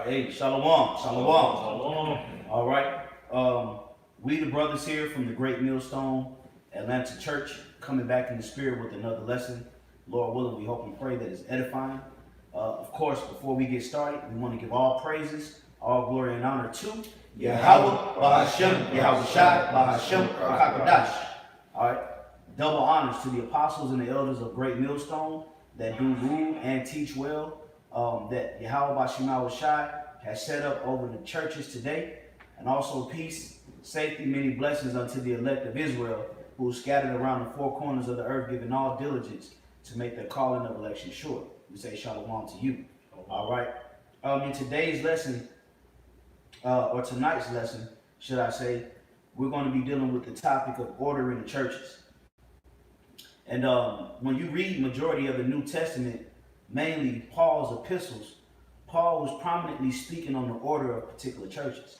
right, hey, shalom, shalom. Shalom. All right, we the brothers here from the Great Millstone Atlanta Church coming back in the spirit with another lesson. Lord willing, we hope and pray that it's edifying. Of course, before we get started, we want to give all praises, all glory and honor to YAHAWAH, BAHASHAM, YAHAWASHI, BAHASHAM. All right, double honors to the apostles and the elders of Great Millstone that do rule and teach well, that YAHAWASHI has set up over the churches today, and also peace, safety, many blessings unto the elect of Israel, who is scattered around the four corners of the earth, giving all diligence to make their calling of election sure. We say shalom to you. All right. In today's lesson, or tonight's lesson, should I say, we're going to be dealing with the topic of order in the churches. And when you read majority of the New Testament, mainly Paul's epistles, Paul was prominently speaking on the order of particular churches.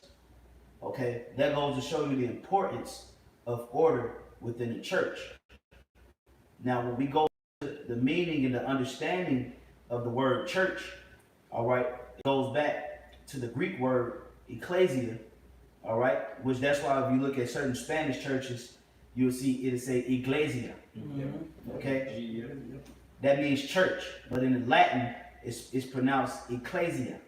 Okay, that goes to show you the importance of order within the church. Now, when we go to the meaning and the understanding of the word church, all right, it goes back to the Greek word ecclesia, all right, which that's why if you look at certain Spanish churches, you'll see it'll say iglesia. Okay, that means church, but in the Latin, it's pronounced ecclesia,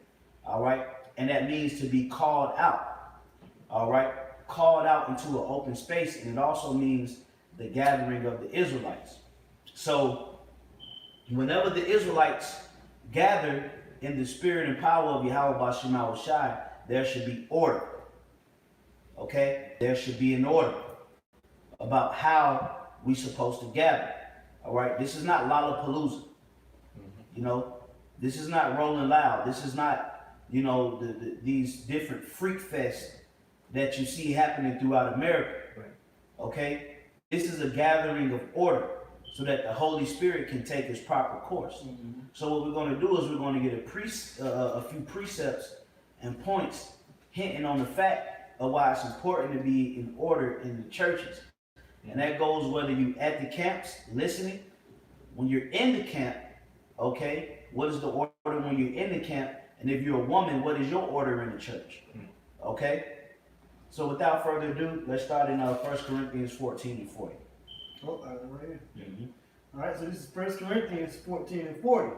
all right, and that means to be called out, all right, called out into an open space, and it also means the gathering of the Israelites. So, whenever the Israelites gather in the spirit and power of YAHAWASHI, there should be order. Okay, there should be an order about how we're supposed to gather. All right, this is not Lollapalooza. You know, this is not Rolling Loud. This is not, you know, these different freak fests that you see happening throughout America. Right. Okay, this is a gathering of order so that the Holy Spirit can take its proper course. So what we're going to do is we're going to get a few precepts and points hinting on the fact of why it's important to be in order in the churches. And that goes whether you at the camps listening, when you're in the camp, okay, what is the order when you're in the camp? And if you're a woman, what is your order in the church? Okay? So without further ado, let's start in 1 Corinthians 14 and 40. Oh, right here. All right, so this is 1 Corinthians 14 and 40.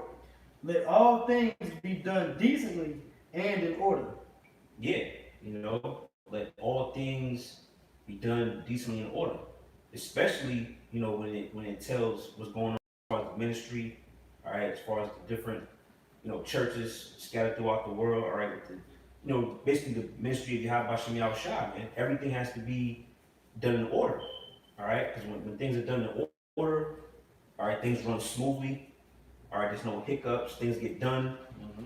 Let all things be done decently and in order. Yeah, you know, let all things be done decently in order. Especially, you know, when it tells what's going on as far as the ministry, all right, as far as the different, you know, churches scattered throughout the world, all right, with the, you know, basically the ministry of YAHAWASHI, man, everything has to be done in order, all right, because when things are done in order, all right, things run smoothly, all right, there's no hiccups, things get done,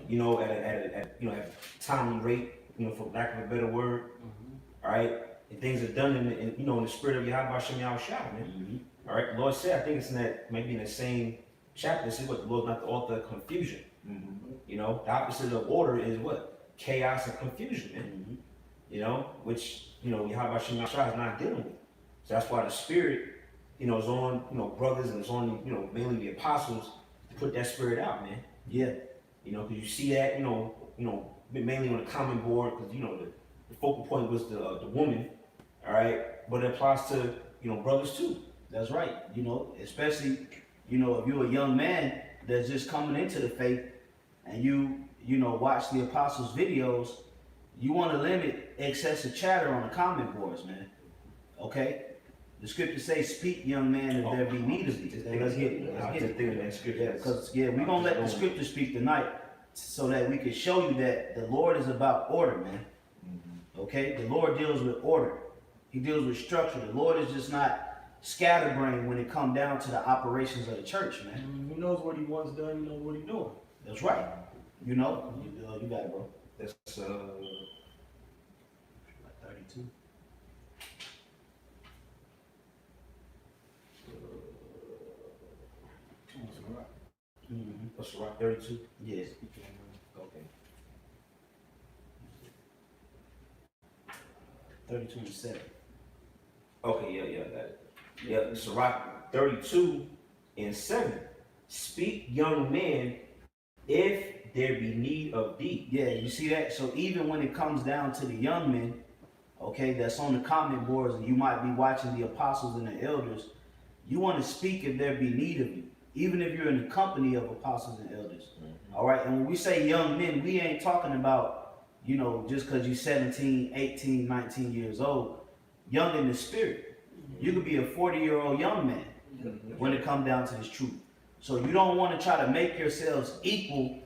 you know, at a timely rate, you know, for lack of a better word, all right. And things are done in you know, in the spirit of YAHAWASHI, man. All right, the Lord said, I think it's in that, maybe in the same chapter, it says what, the Lord's not the author of confusion. You know, the opposite of order is what? Chaos and confusion, man. You know, which, you know, YAHAWASHI is not dealing with. So that's why the spirit, you know, is on, you know, brothers, and it's on, you know, mainly the apostles to put that spirit out, man. Yeah. You know, because you see that, you know, mainly on the common board, because, you know, the focal point was the woman. All right, but it applies to, you know, brothers too. That's right. You know, especially, you know, if you're a young man that's just coming into the faith and you know, watch the apostles' videos, you want to limit excessive chatter on the comment boards, man. Okay? The scriptures say, speak, young man, if there be need of thee. Let's get it. Let's get it. Yeah, because, we're going to let the scripture speak tonight so that we can show you that the Lord is about order, man. Okay? The Lord deals with order. He deals with structure. The Lord is just not scatterbrained when it comes down to the operations of the church, man. He knows what he wants done. He knows what he's doing. That's right. You know, you got it, bro. That's 32. That's right. 32. Yes. Okay. 32 and 7. Okay, yeah, got it. Yeah, Sirach 32 and 7. Speak, young man, if if there be need of thee. Yeah, you see that? So even when it comes down to the young men, okay, that's on the comment boards, and you might be watching the apostles and the elders, you want to speak if there be need of you, even if you're in the company of apostles and elders. All right, and when we say young men, we ain't talking about, you know, just because you're 17, 18, 19 years old, young in the spirit. You could be a 40-year-old young man when it comes down to this truth. So you don't want to try to make yourselves equal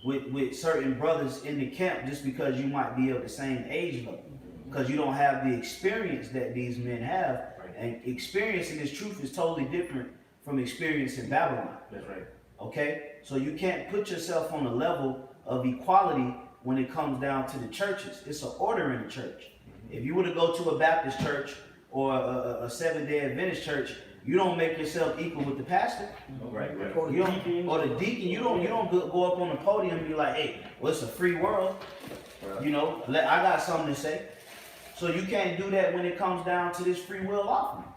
with certain brothers in the camp just because you might be of the same age level, because you don't have the experience that these men have. And experience in this truth is totally different from experience in Babylon. That's right. Okay? So you can't put yourself on a level of equality when it comes down to the churches. It's an order in the church. If you were to go to a Baptist church or a Seventh-day Adventist church, you don't make yourself equal with the pastor. Right. Or the deacon. Or the deacon. You don't go up on the podium and be like, hey, well, it's a free world. You know, I got something to say. So you can't do that when it comes down to this free will offering.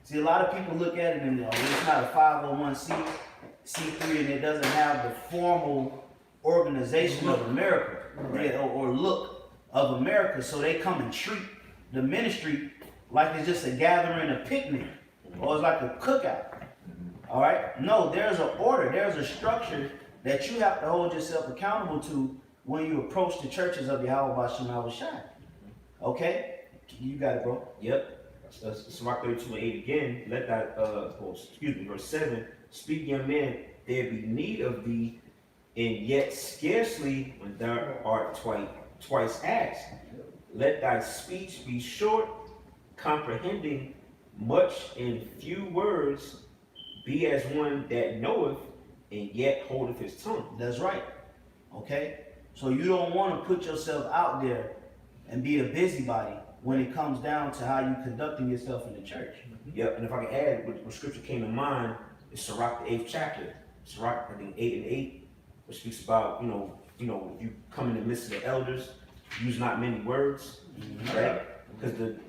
See, a lot of people look at it and it's not a 501c3 and it doesn't have the formal organization of America or look of America. So they come and treat the ministry like it's just a gathering, a picnic, or it's like a cookout. All right? No, there's an order, there's a structure that you have to hold yourself accountable to when you approach the churches of YAHAWASHI. Okay? You got it, bro. Yep. Mark 32:8 again. Let that verse 7. Speak, young man, there be need of thee, and yet scarcely when thou art twice asked. Let thy speech be short, comprehending much in few words. Be as one that knoweth, and yet holdeth his tongue. That's right. Okay? So you don't want to put yourself out there and be a busybody when it comes down to how you conducting yourself in the church. Yep, and if I can add, what scripture came to mind is Sirach, the 8th chapter. Sirach, I think 8:8, which speaks about, you know, if you come in the midst of the elders, use not many words, right? Because the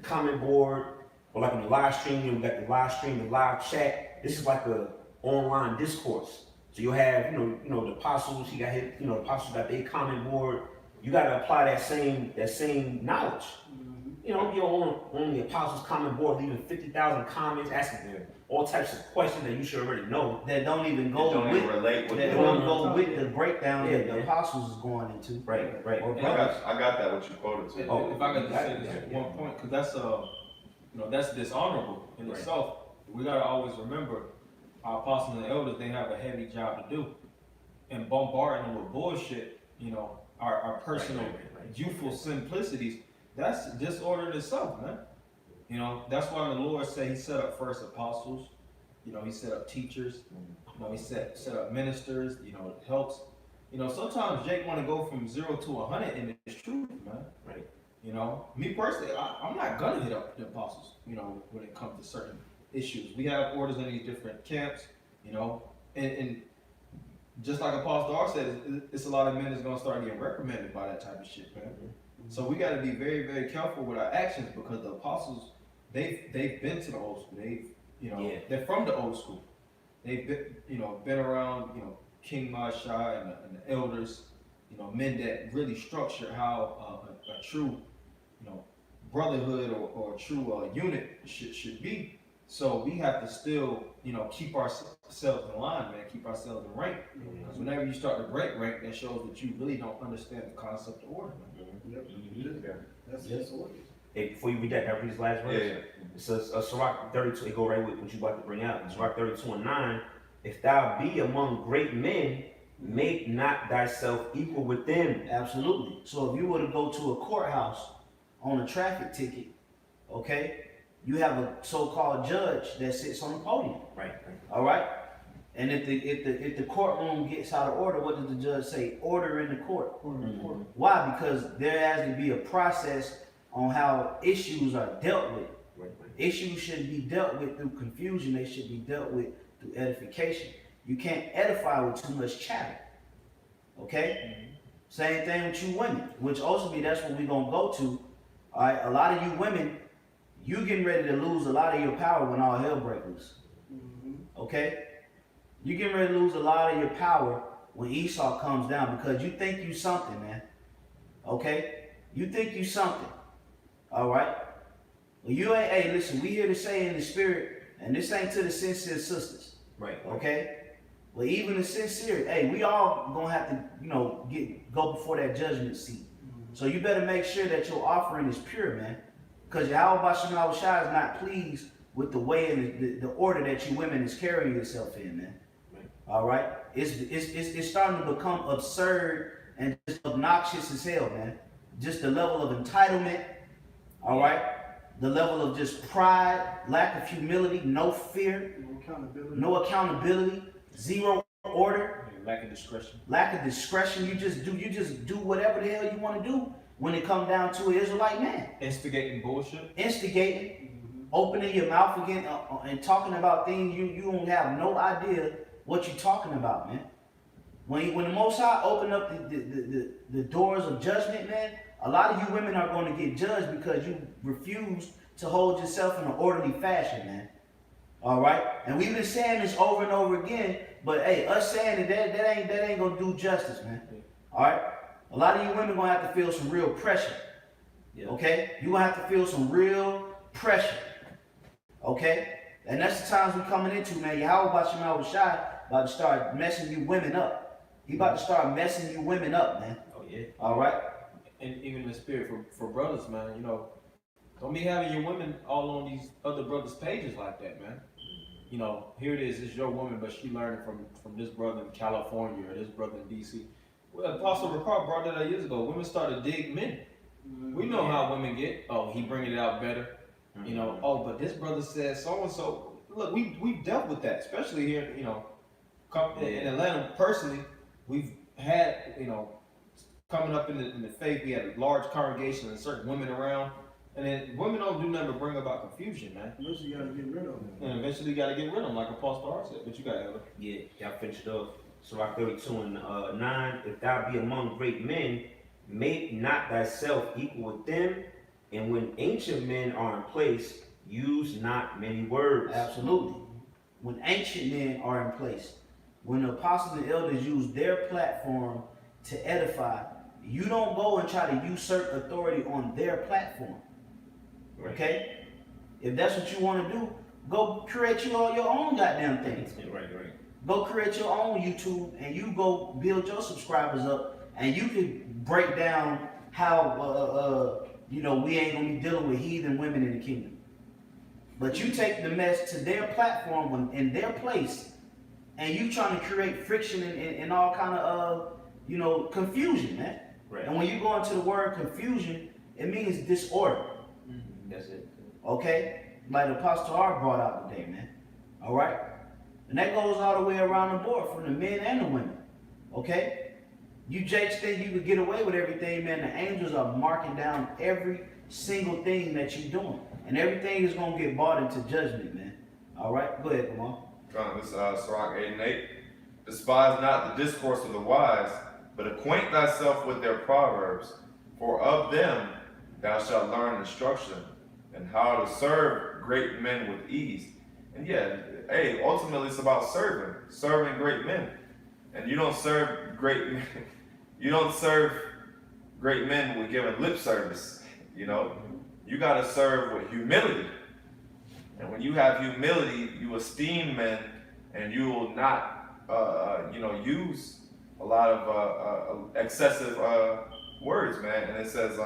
comment board, or like on the live stream, we got the live chat. This is like a online discourse. So you'll have, the apostles. The apostles got their comment board. You got to apply that same knowledge. You're on the apostles' comment board, leaving 50,000 comments, asking them all types of questions that you should already know. That don't even go with the breakdown that the apostles is going into. Right. Or I got that what you quoted too. If I could just say this at one point, because that's dishonorable in itself. We gotta always remember our apostles and elders, they have a heavy job to do, and bombarding them with bullshit. Our personal youthful simplicities. That's disorder in itself, man. That's why the Lord said He set up first apostles. He set up teachers. He set up ministers. It helps. Sometimes Jake want to go from 0 to 100 in this truth, man. Right. Me personally, I'm not gonna hit up the apostles. When it comes to certain issues, we have orders in these different camps. And just like Apostle R said, it's a lot of men that's gonna start getting reprimanded by that type of shit, man. So we got to be very, very careful with our actions, because the apostles, they've been to the old school. They're from the old school. They've been around, King Mashai and the elders, men that really structure how a true, brotherhood or a true unit should be. So we have to still, keep ourselves in line, man. Keep ourselves in rank. Because whenever you start to break rank, that shows that you really don't understand the concept of order, man. That's what it is. Hey, before you read that, can I read this last verse? Yeah. It says, Sirach 32, it go right with what you about to bring out. Sirach 32:9, if thou be among great men, make not thyself equal with them. Absolutely. So if you were to go to a courthouse on a traffic ticket, okay, you have a so-called judge that sits on the podium. Right. All right. And if the courtroom gets out of order, what does the judge say? Order in the court. Why? Because there has to be a process on how issues are dealt with. Right. Issues shouldn't be dealt with through confusion. They should be dealt with through edification. You can't edify with too much chatter. Okay? Same thing with you women, which ultimately that's what we're going to go to. All right? A lot of you women, you getting ready to lose a lot of your power when all hell breaks loose. Okay? You're getting ready to lose a lot of your power when Esau comes down, because you think you something, man. Okay? You think you something. All right? Well, you ain't, hey, listen, we here to say in the spirit, and this ain't to the sincere sisters. Right. Okay? Well, even the sincere, hey, we all gonna have to, go before that judgment seat. So you better make sure that your offering is pure, man. Because YAHAWASHI is not pleased with the way and the order that you women is carrying yourself in, man. Right. All right? It's starting to become absurd and just obnoxious as hell, man. Just the level of entitlement, all right? The level of just pride, lack of humility, no fear, no accountability, zero order, Lack of discretion. lack of discretion. You just do whatever the hell you want to do when it comes down to an Israelite man. Instigating bullshit. Instigating, opening your mouth again and talking about things you don't have no idea what you're talking about, man. When the Most High open up the doors of judgment, man, a lot of you women are going to get judged because you refuse to hold yourself in an orderly fashion, man. All right? And we've been saying this over and over again, but hey, us saying it, that ain't going to do justice, man. All right? A lot of you women going to have to feel some real pressure. Yeah. Okay? You're going to have to feel some real pressure. Okay? And that's the times we're coming into, man. YAHAWASHI about to start messing you women up. He about to start messing you women up, man. Oh yeah. All right? And even in the spirit for brothers, man, don't be having your women all on these other brothers' pages like that, man. Here it is, it's your woman, but she learned from this brother in California or this brother in DC. Well, Apostle Ricard brought that up years ago. Women started to dig men. We know how women get. Oh, he bringing it out better. Oh, but this brother said so and so. Look, we've dealt with that, especially here, in Atlanta personally. We've had, coming up in the faith, we had a large congregation and certain women around. And then women don't do nothing but bring about confusion, man. Eventually you gotta get rid of them. And eventually you gotta get rid of them, like Apostle R said. But you got Ella. Yeah, y'all finished up. Sirach 32 and 9. If thou be among great men, make not thyself equal with them. And when ancient men are in place, use not many words. Absolutely. When ancient men are in place, when the apostles and elders use their platform to edify, you don't go and try to usurp authority on their platform. Right. Okay? If that's what you want to do, go create your own goddamn thing. Right. Go create your own YouTube and you go build your subscribers up and you can break down how we ain't gonna be dealing with heathen women in the kingdom. But you take the mess to their platform in their place and you trying to create friction and all kind of confusion, man. Right. And when you go into the word confusion, it means disorder. That's it. Okay? Like the Apostle R brought out today, man. All right? And that goes all the way around the board, from the men and the women. Okay? You jakes think you could get away with everything, man. The angels are marking down every single thing that you're doing. And everything is going to get brought into judgment, man. All right? Go ahead, come on. This is Sirach 8 and 8. Despise not the discourse of the wise, but acquaint thyself with their proverbs. For of them thou shalt learn instruction, and how to serve great men with ease. And ultimately it's about serving great men. And you don't serve great men. You don't serve great men with giving lip service. You got to serve with humility. And when you have humility, you esteem men, and you will not, use a lot of excessive words, man. And it says,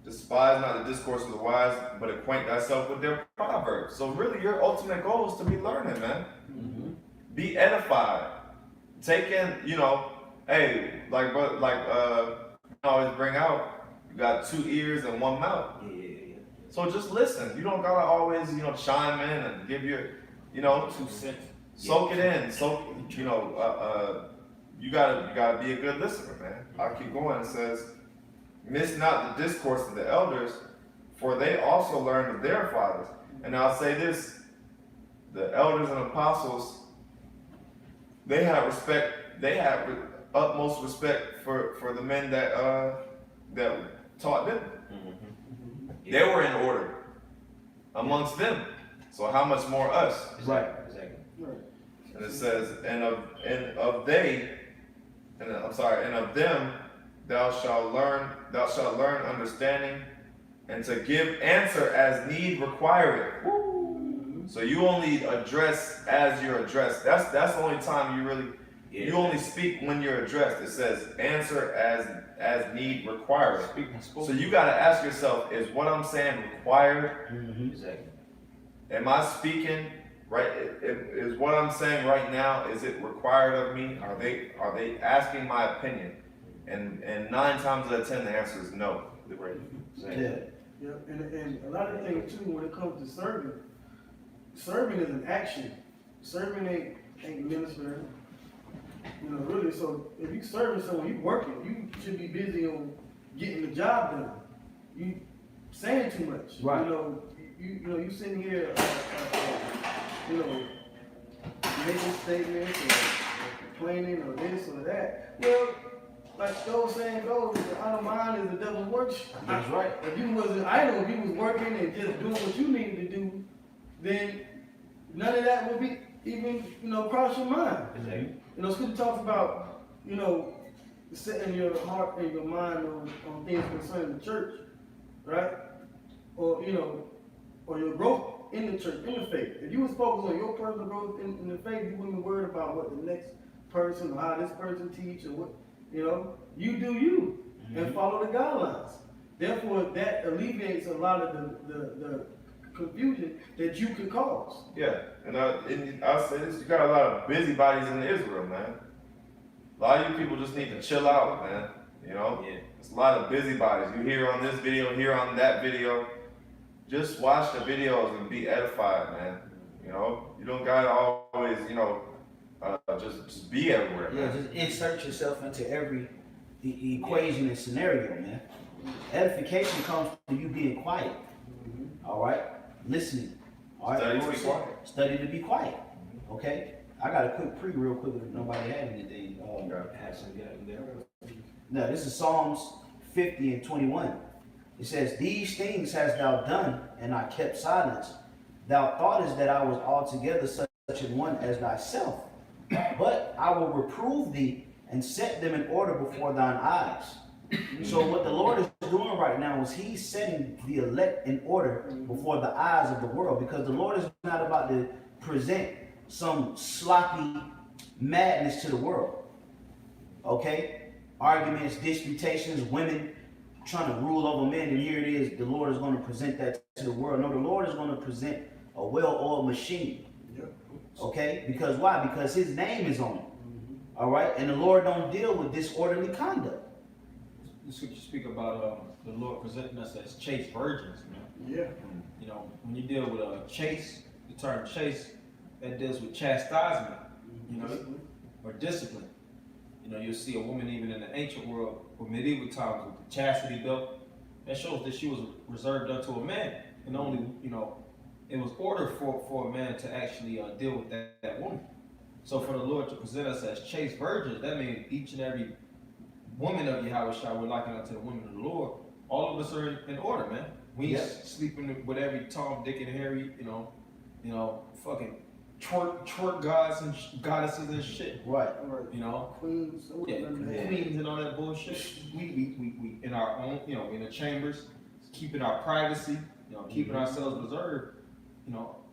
despise not the discourse of the wise, but acquaint thyself with their proverbs. So really, your ultimate goal is to be learning, man. Mm-hmm. Be edified. Take in, I always bring out, you got 2 ears and 1 mouth. Yeah. So just listen. You don't gotta always, chime in and give your, 2 cents. soak it in. You gotta be a good listener, man. I'll keep going. It says, miss not the discourse of the elders, for they also learned of their fathers. And I'll say this, the elders and apostles, they have utmost respect for the men that taught them. Mm-hmm. They were in order amongst them. So how much more us? Right. Exactly. Right. And it says, and of them thou shalt learn understanding, and to give answer as need requireth. So you only address as you're addressed. That's the only time you really you only speak when you're addressed. It says answer as need requireth. So you gotta ask yourself, is what I'm saying required? Exactly. Am I speaking right? Is what I'm saying right now, is it required of me? Are they asking my opinion? And 9 times out of 10 the answer is no. Right. Yeah. Yeah, and a lot of things too when it comes to serving is an action. Serving ain't ministering. You know, really. So if you serving someone, you working. You should be busy on getting the job done. You saying too much. Right. You sitting here, making statements or complaining or this or that. Well, like the old saying goes, the idle mind is the devil's workshop. That's right. If you wasn't idle, if you was working and just doing what you needed to do, then none of that would be even, cross your mind. Exactly. Scripture talks about, setting your heart and your mind on things concerning the church, right? Or your growth in the church, in the faith. If you was focused on your personal growth in the faith, you wouldn't be worried about what the next person or how this person teach or what, you do you and follow the guidelines. Therefore, that alleviates a lot of the confusion that you could cause. Yeah, and I'll say this, you got a lot of busybodies in Israel, man. A lot of you people just need to chill out, man. Yeah. It's a lot of busybodies. You hear on this video, hear on that video. Just watch the videos and be edified, man. You don't gotta always, just be everywhere, Yeah, man. just insert yourself into every equation and scenario, man. Edification comes from you being quiet. All right, listening. All right, Study to be quiet. Study to be quiet. Okay, I got a quick real quick if nobody had anything. Now this is Psalms 50 and 21. It says, "These things hast thou done, and I kept silence. Thou thoughtest that I was altogether such an one as thyself. But I will reprove thee and set them in order before thine eyes." So what the Lord is doing right now is he's setting the elect in order before the eyes of the world, because the Lord is not about to present some sloppy madness to the world. Okay? Arguments, disputations, women trying to rule over men, and here it is, the Lord is going to present that to the world. No, the Lord is going to present a well-oiled machine. Okay? Because why? Because his name is on it. All right? And the Lord don't deal with disorderly conduct. The scripture speak about the Lord presenting us as chaste virgins, man. Yeah. When you deal with a chase, the term chase, that deals with chastisement, or discipline. You'll see a woman even in the ancient world or medieval times with the chastity belt. That shows that she was reserved unto a man, and only it was ordered for a man to actually deal with that woman. So for the Lord to present us as chaste virgins, that means each and every woman of YAHAWASHI, we're liking unto the women of the Lord. All of us are in order, man. We ain't sleeping with every Tom, Dick, and Harry, fucking twerk gods and goddesses and shit. Right. Queens. Queens and all that bullshit. We in our own, in the chambers, keeping our privacy, keeping ourselves reserved,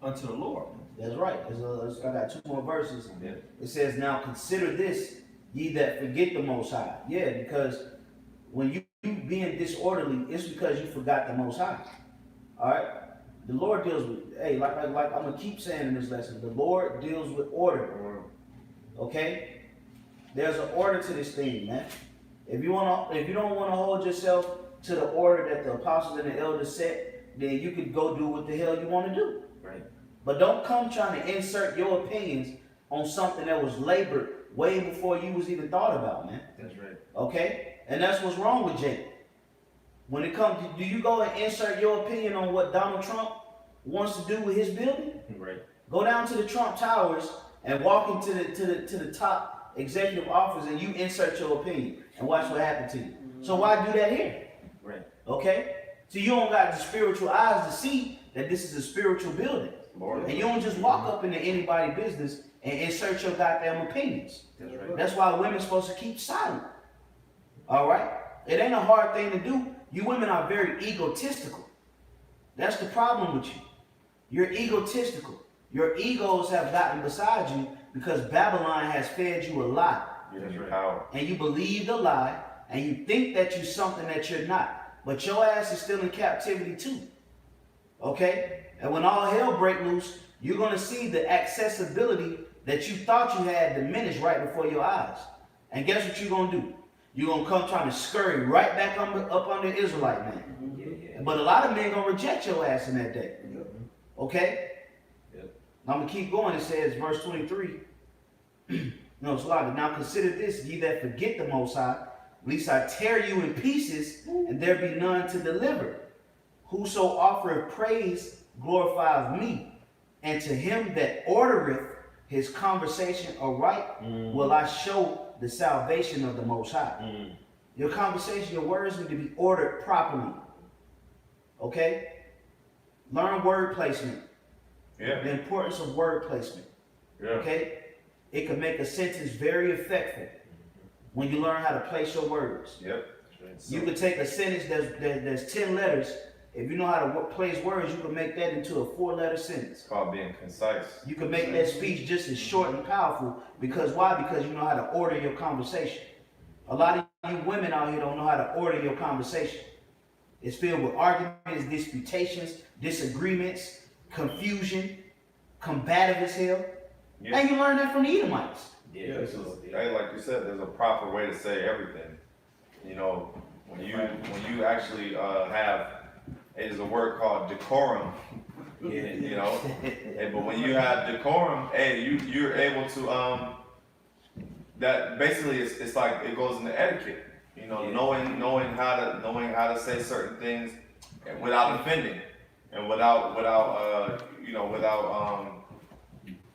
unto the Lord. That's right. I got 2 more verses. It says, "Now consider this, ye that forget the Most High." Yeah, because when you being disorderly, it's because you forgot the Most High. All right. The Lord deals with, like I'm gonna keep saying in this lesson, the Lord deals with order. Okay? There's an order to this thing, man. If you don't want to hold yourself to the order that the apostles and the elders set, then you could go do what the hell you want to do. Right. But don't come trying to insert your opinions on something that was labored way before you was even thought about, man. That's right. Okay? And that's what's wrong with Jake. When it comes to, do you go and insert your opinion on what Donald Trump wants to do with his building? Right. Go down to the Trump Towers and walk into the top executive office and you insert your opinion and watch what happens to you. So why do that here? Right. Okay? So you don't got the spiritual eyes to see that this is a spiritual building. Lord. And you don't just walk up into anybody's business and insert your goddamn opinions. That's right. That's why women's supposed to keep silent. All right? It ain't a hard thing to do. You women are very egotistical. That's the problem with you. You're egotistical. Your egos have gotten beside you because Babylon has fed you a lie. Giving you power. And you believe the lie, and you think that you're something that you're not. But your ass is still in captivity too. Okay? And when all hell break loose, you're going to see the accessibility that you thought you had diminish right before your eyes. And guess what you're going to do? You're going to come trying to scurry right back up on the Israelite man. Yeah. But a lot of men going to reject your ass in that day. Okay? Yep. Now I'm going to keep going. It says, verse 23. No, it's a lot. Now consider this, ye that forget the Most High, lest I tear you in pieces, and there be none to deliver. Whoso offereth praise glorifieth me, and to him that ordereth his conversation aright will I show the salvation of the Most High. Your conversation, your words need to be ordered properly. Okay? Learn word placement. Yeah. The importance of word placement. Yeah. Okay? It can make a sentence very effective when you learn how to place your words. Yep. You could take a sentence that's 10 letters. If you know how to place words, you can make that into a 4-letter sentence. It's called being concise. You can make that speech just as short and powerful. Because why? Because you know how to order your conversation. A lot of you women out here don't know how to order your conversation. It's filled with arguments, disputations, disagreements, confusion, combative as hell. Yeah. And you learn that from the Edomites. Yeah. Hey, like you said, there's a proper way to say everything. You know, when you actually have, there's a word called decorum. Yeah. You know, but when you have decorum, hey, you're able to that basically it's like it goes into etiquette. You know, knowing how to say certain things without offending and without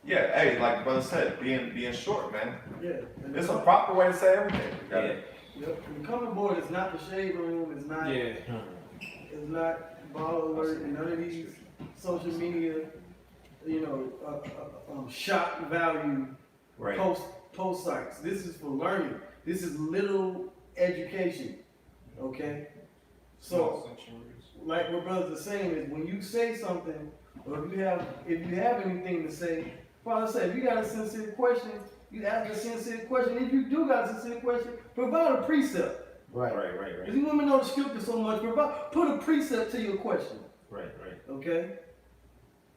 yeah, hey, like the brother said, being short, man. Yeah. There's a proper way to say everything. Yeah. Yep. The coming board is not the shade room. It's not. Yeah. It's not ball alert and none of these social media, shock value Right. post sites. This is for learning. This is little education. Okay. So, like what brothers are saying is, when you say something, or if you have anything to say, Father said, if you got a sincere question, you ask a sincere question. If you do got a sincere question, provide a precept. Right. If you women know the scripture so much, put a precept to your question. Right. Okay?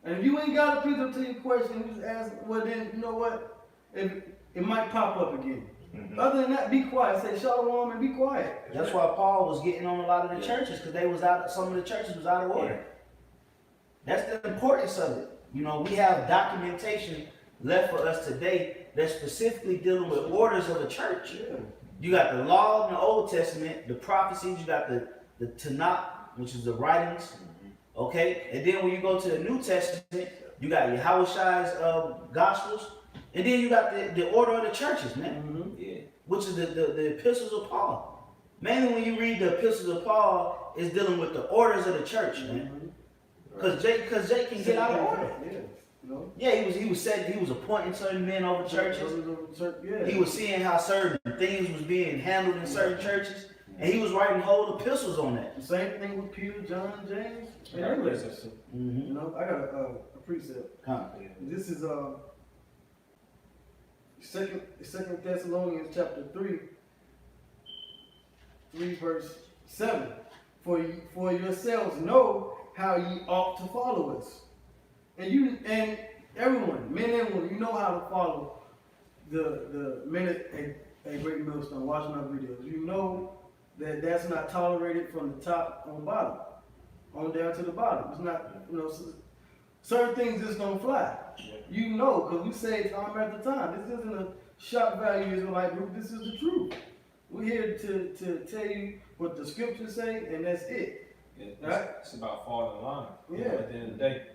And if you ain't got a precept to your question, you just ask, well then, you know what? It might pop up again. Mhm. Other than that, be quiet. Say shalom and be quiet. That's why Paul was getting on a lot of the churches, because some of the churches was out of order. That's the importance of it. You know, we have documentation left for us today that's specifically dealing with orders of the church. Yeah. You got the law in the Old Testament, the prophecies, you got the Tanakh, which is the writings, okay? And then when you go to the New Testament, you got YAHAWASHI's Gospels, and then you got the order of the churches, man, Mm-hmm. Yeah. which is the epistles of Paul. Mainly when you read the epistles of Paul, it's dealing with the orders of the church, man. Because Jake can get out of order. Yeah. You know? Yeah, he was appointing certain men over churches. Yeah. He was seeing how certain things was being handled in certain churches, and he was writing whole epistles on that. The same thing with Peter, John, James. And Yeah, others. Mm-hmm. You know, I got a precept. This is Second Thessalonians chapter 3 verse 7. For yourselves know how ye ought to follow us. And everyone, men and women, you know how to follow the men at Great Millstone watching our videos. You know that that's not tolerated from the top on bottom, on down to the bottom. It's not, certain things just don't fly. You know, because we say it time after time. This isn't a shock value Israelite group. This is the truth. We're here to tell you what the scriptures say, and that's it. It's about falling in line. Yeah. At the end of the day,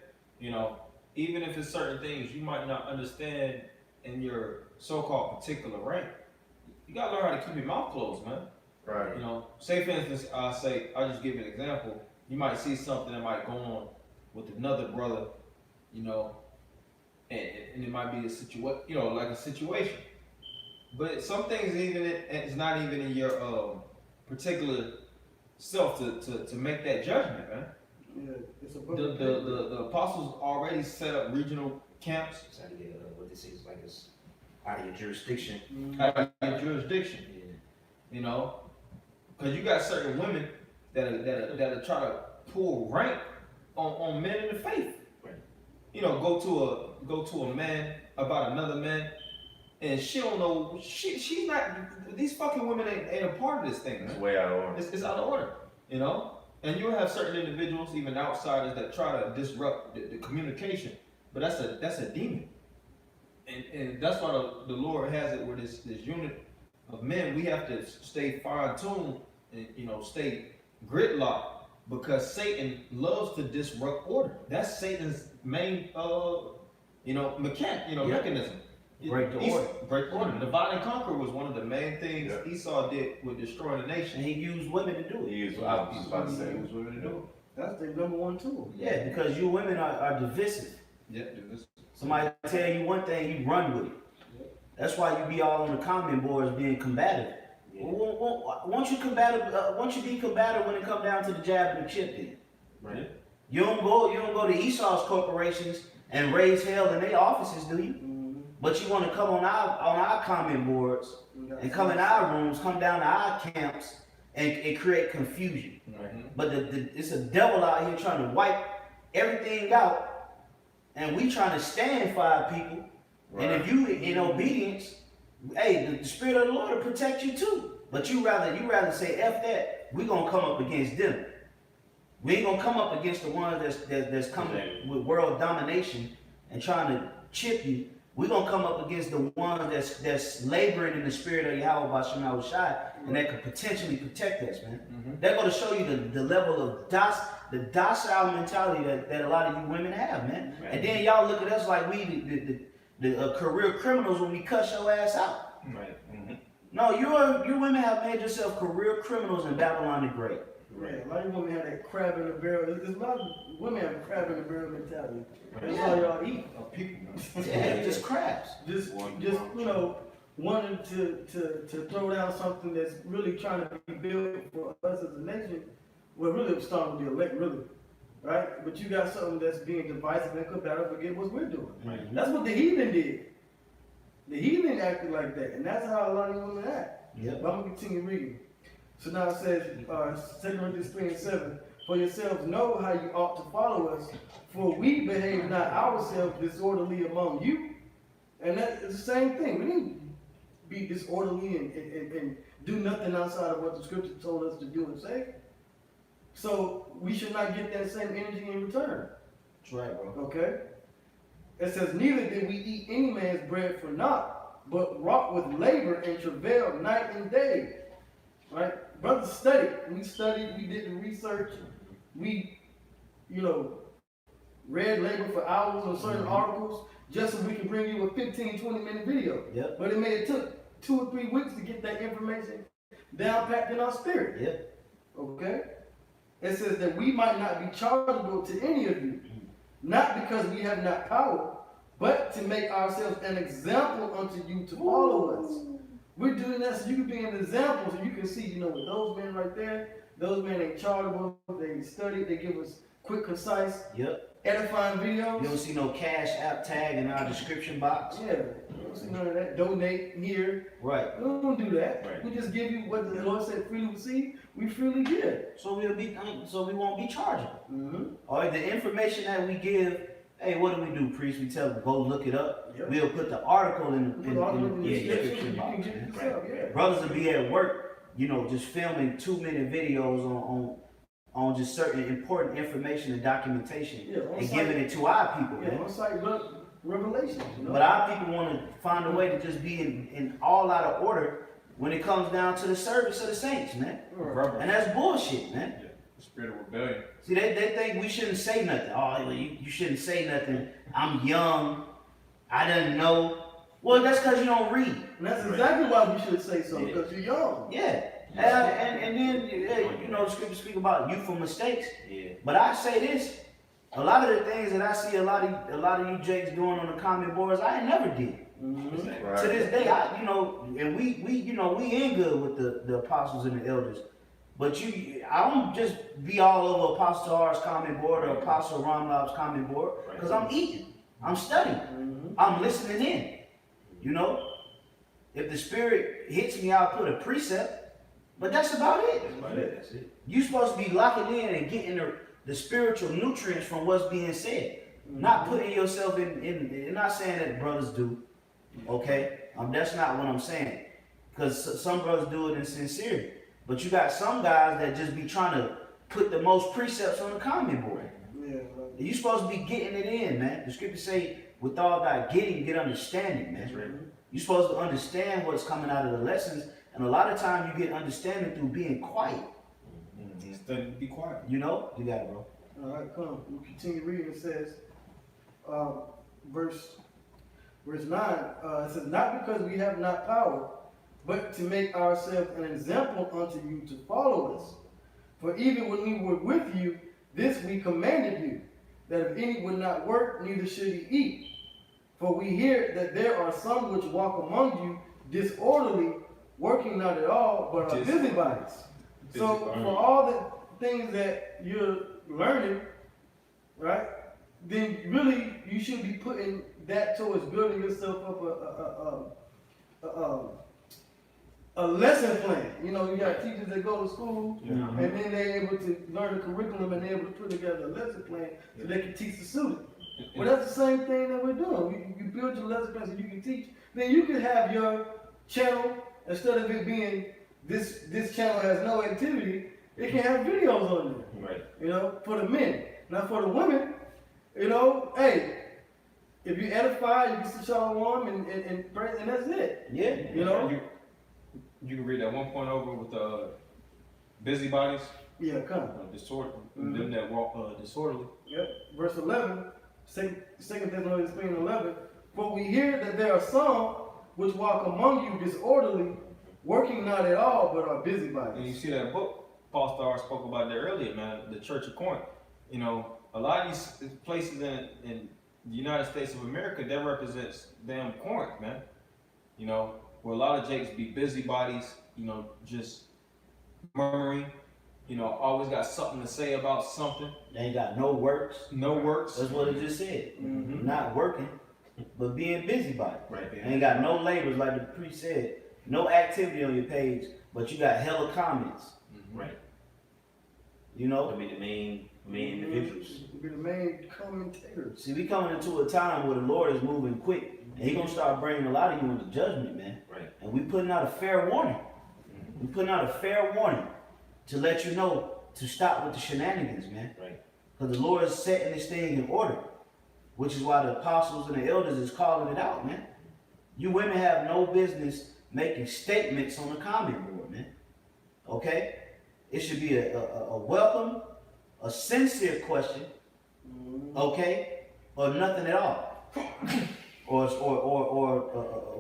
even if it's certain things you might not understand in your so-called particular rank, you gotta learn how to keep your mouth closed, man. Right. Say for instance, I'll just give you an example. You might see something that might go on with another brother, you know, and it might be a situation, you know, like a situation. But some things it's not even in your particular self to make that judgment, man. Yeah, it's a The apostles already set up regional camps It's out of your, what this is, like it's out of your jurisdiction. out of your jurisdiction, Yeah. you know, because you got certain women that try to pull rank on men in the faith. Right. You know, go to a man about another man, and she don't know. She's not. These fucking women ain't a part of this thing. It's Man. way out of order. It's out of order. You know. And you'll have certain individuals, even outsiders, that try to disrupt the communication. But that's a demon. And that's why the Lord has it where this unit of men, we have to stay fine-tuned and, you know, stay gridlocked, because Satan loves to disrupt order. That's Satan's main mechanism. Break the order. Break the order. Divide and conquer was one of the main things Esau did with destroying the nation. And he used women to do it. He used, I was about to say, He was women to do That's the number one tool. Yeah, because you women are divisive. it. Yeah, dude, this. Somebody tell you one thing, you run with it. That's why you be all on the comment boards being combative. Yeah. Once you be combative when it come down to the jab and the chip, then Right. you don't go to Esau's corporations and raise hell in their offices, do you? But you want to come on our comment boards and come in our rooms, come down to our camps and create confusion. Right. But it's a devil out here trying to wipe everything out, and we trying to stand for our people. Right. And if you in obedience, hey, the Spirit of the Lord will protect you too. But you rather say F that. We gonna come up against them. We ain't gonna come up against the ones that's coming with world domination and trying to chip you. We're gonna come up against the ones that's laboring in the spirit of YAHAWASHI, and that could potentially protect us, man. They're gonna show you the level of the docile mentality that a lot of you women have, man. Right. And then y'all look at us like we the career criminals when we cuss your ass out. Right. No, you women have made yourself career criminals in Babylon the Great. Yeah, a lot of women have that crab in the barrel. There's a lot of women have a crab in the barrel mentality. That's Yeah. all y'all eat. People, man. Yeah, just crabs. Just you know, wanting to throw down something that's really trying to be built for us as a nation. Well, really, it's starting with the elect, really, right? But you got something that's being divisive and combative against what we're doing. Right. That's what the heathen did. The heathen acted like that, and that's how a lot of women act. Yep. But I'm gonna continue reading. So now it says, 2 Corinthians 3:7, for yourselves know how you ought to follow us, for we behave not ourselves disorderly among you. And that's the same thing. We didn't be disorderly and do nothing outside of what the scripture told us to do and say. So we should not get that same energy in return. That's right, bro. Okay? It says, neither did we eat any man's bread for naught, but wrought with labor and travail night and day. Right? Brothers studied. We studied, we did the research, we, read labor for hours on certain articles, just so we can bring you a 15, 20-minute video. Yep. But it took 2 or 3 weeks to get that information down packed in our spirit. Yep. Okay? It says that we might not be chargeable to any of you, not because we have not power, but to make ourselves an example unto you to follow us. We're doing that so you can be an example, so you can see, with those men right there, those men ain't chargeable, they study, they give us quick, concise, Yep. edifying You videos. don't see no Cash App tag in our description box. Yeah, you don't see none of that. Donate here. Right. We don't do that. Right. We just give you what the Lord said, freely receive, we freely give. So we won't be chargeable. Mm-hmm. All right, the information that we give, hey, what do? Priest, we tell them, go look it up. Yep. We'll put the article in the You description can box. get it Man. yourself, yeah. Brothers will be at work, just filming 2-minute videos on just certain important information and documentation, Yeah, on and site. giving it to our people, Yeah, man. on site revelation. But our people want to find a way to just be in all out of order when it comes down to the service of the saints, man. Right. And that's bullshit, man. The spirit of rebellion. See, they think we shouldn't say nothing. Oh, you shouldn't say nothing. I'm young. I didn't know. Well, that's because you don't read. And that's exactly why we should say so, because you're young. Yeah. And then, the scripture speak about youthful mistakes. Yeah. But I say this, A lot of the things that I see a lot of you jakes doing on the comment boards, I ain't never did. Mm-hmm. Right. To this day, and we ain't good with the apostles and the elders. But I don't just be all over Apostle R's comment board or Apostle Ramlab's comment board, because I'm eating, I'm studying, I'm listening in. You know, if the Spirit hits me, I'll put a precept, but that's about it. That's it. You're supposed to be locking in and getting the spiritual nutrients from what's being said, not putting yourself in. Not saying that brothers do, okay? That's not what I'm saying, because some brothers do it in sincerity. But you got some guys that just be trying to put the most precepts on the comment board. Yeah. You supposed to be getting it in, man. The scripture say, with all thy getting, get understanding, man. That's right. You're supposed to understand what's coming out of the lessons, and a lot of times you get understanding through being quiet. Study, be quiet. You know? You got it, bro. All right, come. We'll continue reading. It says, verse 9, it says, not because we have not power, but to make ourselves an example unto you to follow us. For even when we were with you, this we commanded you, that if any would not work, neither should he eat. For we hear that there are some which walk among you disorderly, working not at all, but are busybodies. So for all the things that you're learning, right, then really you should be putting that towards building yourself up a lesson plan. You know, you got teachers that go to school, and then they're able to learn the curriculum and they're able to put together a lesson plan so they can teach the student. Well, that's the same thing that we're doing. You build your lesson plan so you can teach. Then you can have your channel, instead of it being this channel has no activity, it can have videos on there. Right. You know, for the men. Now for the women, you know, hey, if you edify, you can sit y'all warm and pray, and that's it. Yeah. You know? You can read that one point over with busybodies, Yeah, come. them that walk disorderly. Yep. Verse 11, Second Thessalonians 3:11. For we hear that there are some which walk among you disorderly, working not at all, but are busybodies. And you see that book, Paul Starr spoke about that earlier, man, the Church of Corinth. You know, a lot of these places in the United States of America, that represents damn Corinth, man. You know, where a lot of jakes be busybodies, you know, just murmuring, you know, always got something to say about something. They ain't got no works. No works. That's what it just said. Not working, but being busybody. Right. Ain't got no labors, like the priest said. No activity on your page, but you got hella comments. Right. You know? I mean, the main individuals. Be the main commentators. See, we coming into a time where the Lord is moving quick, and He gonna start bringing a lot of you into judgment, man. Right. And we putting out a fair warning. We putting out a fair warning to let you know to stop with the shenanigans, man. Right. Because the Lord is setting this thing in order, which is why the apostles and the elders is calling it out, man. You women have no business making statements on the comment board, man. Okay? It should be a welcome, a sincere question, okay, or nothing at all, or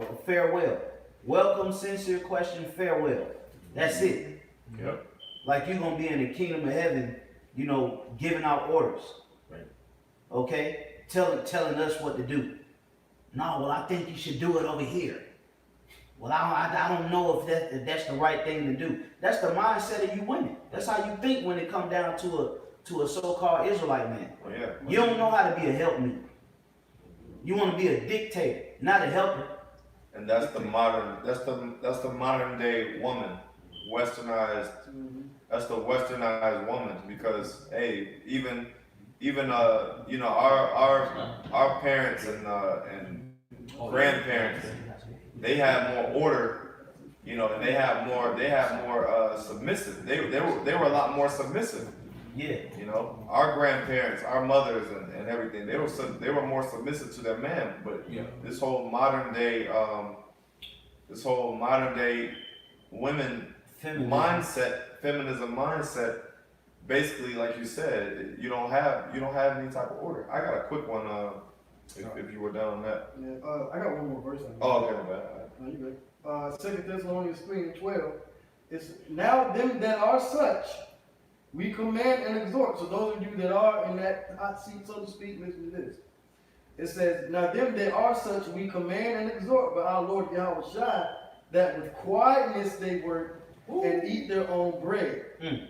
a farewell. Welcome, sincere question, farewell. That's it. Yep. Like you're gonna be in the kingdom of heaven, you know, giving out orders. Right. Okay, telling us what to do. No, well, I think you should do it over here. Well, I don't know if that's the right thing to do. That's the mindset of you women. That's how you think when it comes down to a so-called Israelite man. Oh, yeah. You don't know how to be a helpmeet. You want to be a dictator, not a helper. And that's the modern day woman, westernized. That's the westernized woman, because hey, even you know, our parents and grandparents, they had more order, you know, and they have more submissive. They were a lot more submissive. Yeah. You know, our grandparents, our mothers, and everything, they were more submissive to their man. But this whole modern day women feminism mindset, basically, like you said, you don't have any type of order. I got a quick one, if you were done on that. Yeah, I got one more verse. Oh, okay, my bad. No, you good. 2 Thessalonians 3:12. It's now them that are such we command and exhort. So those of you that are in that hot seat, so to speak, listen to this. It says, now them that are such we command and exhort by our Lord YAHAWASHI, that with quietness they work and eat their own bread. And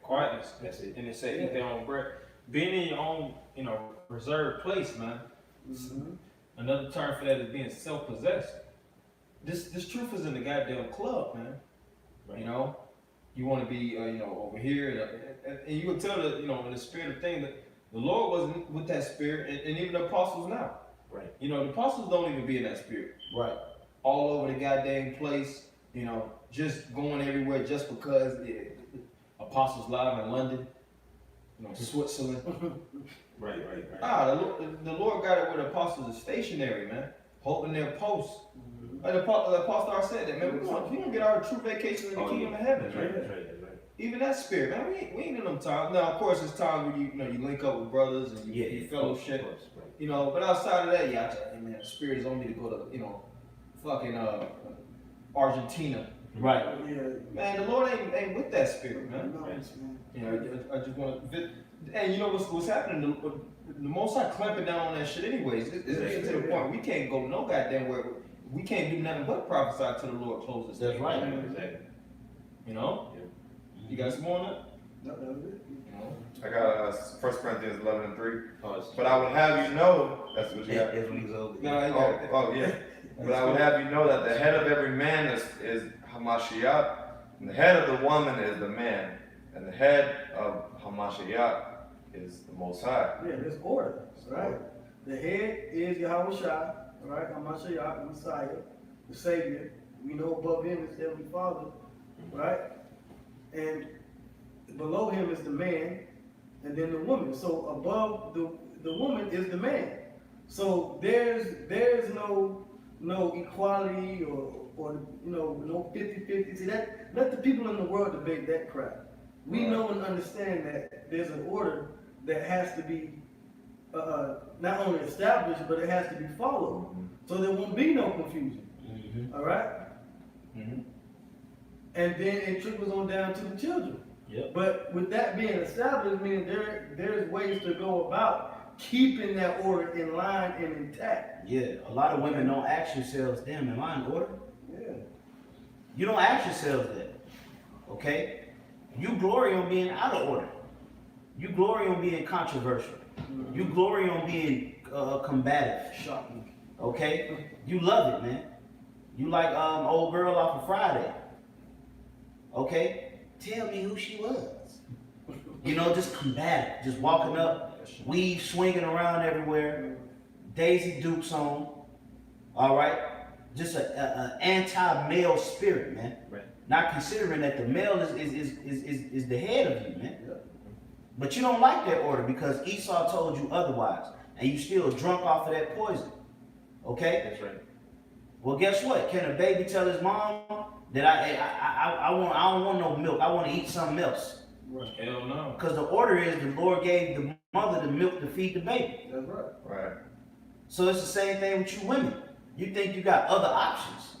quietness, that's it. And it said eat their own bread. Being in your own, reserved place, man. Another term for that is being self-possessed. This truth is in the goddamn club, man. Right. You know, you want to be, over here, and you can tell that, in the spirit of things that the Lord wasn't with that spirit, and even the apostles now. Right. The apostles don't even be in that spirit. Right. All over the goddamn place, just going everywhere just because the apostles live in London, Switzerland. Right. The Lord got it where the apostles are stationary, man, holding their posts. Like the apostle said that, man, we gonna get our true vacation in the kingdom of heaven, That's man. right. Even that spirit, man, we ain't in them times. Now, of course, it's times where you link up with brothers and you fellowship, Of course, right. But outside of that, man, the spirit is on me to go to, fucking Argentina. Right. Yeah. Man, the Lord ain't with that spirit, man. Nice, man. I just want to, and what's happening? The Most High clamping down on that shit, anyways. It's getting to the point we can't go no goddamn where we can't do nothing but prophesy till the Lord closes. That's right. Exactly. You got some more on that? No, that was it. I got 1 Corinthians 11:3. Oh, But I would have you know, that's what you got. If we go, No, I got it. Oh, yeah. But I would have you know that the head of every man is Hamashiach, and the head of the woman is the man, and the head of Hamashiach is the Most High. Yeah, there's order, right? The head is YAHAWASHI, right? Hamashiach, the Messiah, the Savior. We know above him is Heavenly Father, right? And below him is the man, and then the woman. So above the woman is the man. So there's no equality or no 50-50. See that, let the people in the world debate that crap. We know and understand that there's an order that has to be not only established, but it has to be followed. So there won't be no confusion. All right? And then it trickles on down to the children. Yep. But with that being established, meaning there's ways to go about keeping that order in line and intact. Yeah. A lot of women don't ask yourselves, damn, am I in order? Yeah. You don't ask yourselves that. Okay? You glory on being out of order. You glory on being controversial. You glory on being combative. Shocking. Okay? You love it, man. You like old girl off of Friday. Okay? Tell me who she was. Just combative. Just walking up, weave swinging around everywhere. Daisy Dukes on. All right? Just an anti-male spirit, man. Right. Not considering that the male is the head of you, man. But you don't like that order because Esau told you otherwise, and you still drunk off of that poison. Okay? That's right. Well, guess what? Can a baby tell his mom that I don't want no milk. I want to eat something else? Right. Hell no. Because the order is the Lord gave the mother the milk to feed the baby. That's right. Right. So it's the same thing with you women. You think you got other options.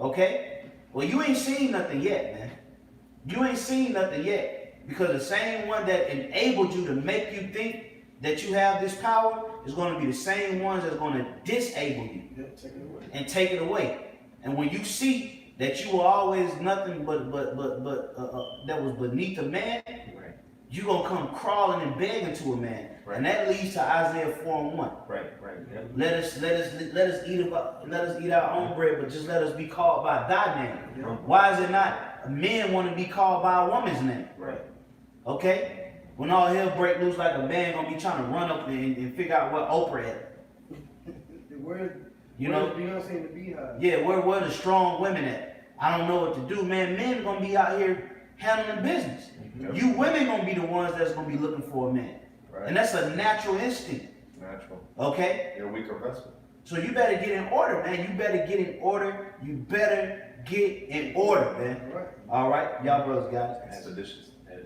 Okay? Well, you ain't seen nothing yet, man. You ain't seen nothing yet. Because the same one that enabled you to make you think that you have this power is going to be the same ones that's going to disable you and take it away. And when you see that you were always nothing but that was beneath a man, Right. you're going to come crawling and begging to a man. Right. And that leads to Isaiah 4:1. Right. Yeah. Let us eat our own bread, but just let us be called by thy name. Yeah. Why is it not men want to be called by a woman's name? Right. Okay? When all hell break loose like a man gonna be trying to run up and figure out what Oprah at. Where's Beyonce in the Beehive? Yeah, where the strong women at? I don't know what to do, man. Men are gonna be out here handling business. You women gonna be the ones that's gonna be looking for a man. Right. And that's a natural instinct. Natural. Okay? You're a weaker vessel. So you better get in order, man. You better get in order. You better get in order, man. All right. All right, y'all brothers got it. Expeditious. Had a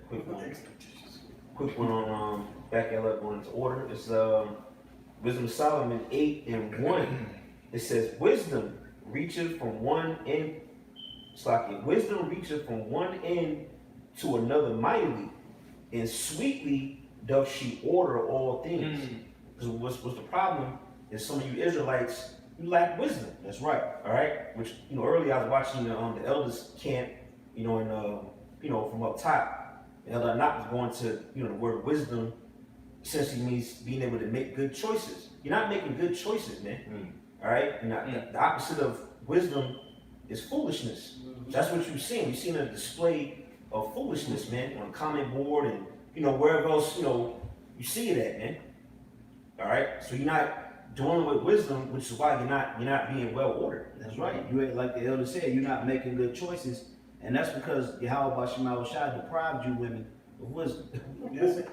quick one on back up on its order. It's Wisdom of Solomon 8:1. It says wisdom reaches from one end. Wisdom reaches from one end to another mightily, and sweetly doth she order all things. Because what's the problem is some of you Israelites, you lack wisdom. That's right. All right, which earlier I was watching the elders camp, and from up top, Elder Knox was going to the word wisdom essentially means being able to make good choices. You're not making good choices, man. All right, and the opposite of wisdom is foolishness. That's what you've seen. You've seen a display of foolishness, man, on a comment board and wherever else you see it at, man. All right, so you're not dealing with wisdom, which is why you're not being well ordered. That's right. You ain't, like the elder said, you're not making good choices, and that's because YAHAWASHI deprived you women of wisdom.